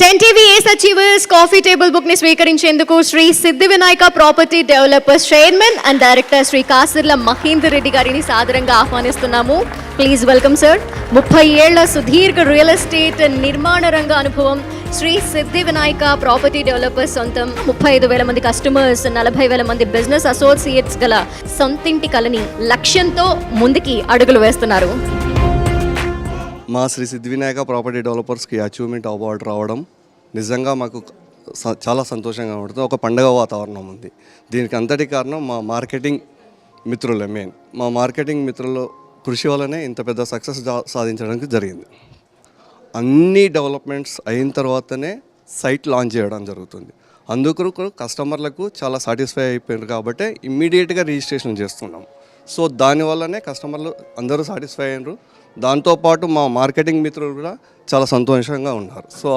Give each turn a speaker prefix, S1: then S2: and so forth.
S1: NTV ace achievers coffee table book ని స్వీకరించేందుకు Shri Siddhi Vinayaka property developers chairman and director Shri Kasirla Mahender Reddy గారిని సాదరంగా ఆహ్వానిస్తున్నాము. Please welcome sir. 30 ఏళ్ల సుదీర్ఘ రియల్ ఎస్టేట్ నిర్మాణ రంగ అనుభవం, శ్రీ సిద్ధి వినాయక ప్రాపర్టీ డెవలపర్స్ సొంతం, 35,000 మంది కస్టమర్స్, 40,000 మంది బిజినెస్ అసోసియేట్స్ గల సొంతింటి కలని లక్ష్యంతో ముందుకి అడుగులు వేస్తున్నారు.
S2: మా Shri Siddhi Vinayaka property డెవలపర్స్కి achievement award రావడం నిజంగా మాకు చాలా సంతోషంగా ఉంటుంది. ఒక పండగ వాతావరణం ఉంది. దీనికి అంతటి కారణం మా మార్కెటింగ్ మిత్రులే. మా మార్కెటింగ్ మిత్రుల కృషి వల్లనే ఇంత పెద్ద సక్సెస్ సాధించడానికి జరిగింది. అన్ని డెవలప్మెంట్స్ అయిన తర్వాతనే సైట్ లాంచ్ చేయడం జరుగుతుంది. అందుకు కస్టమర్లకు చాలా సాటిస్ఫై అయిపోయారు కాబట్టి ఇమ్మీడియట్గా రిజిస్ట్రేషన్ చేస్తున్నాం. సో దానివల్లనే కస్టమర్లు అందరూ సాటిస్ఫై అయ్యారు. దాంతోపాటు మా మార్కెటింగ్ మిత్రులు కూడా చాలా సంతోషంగా ఉన్నారు. సో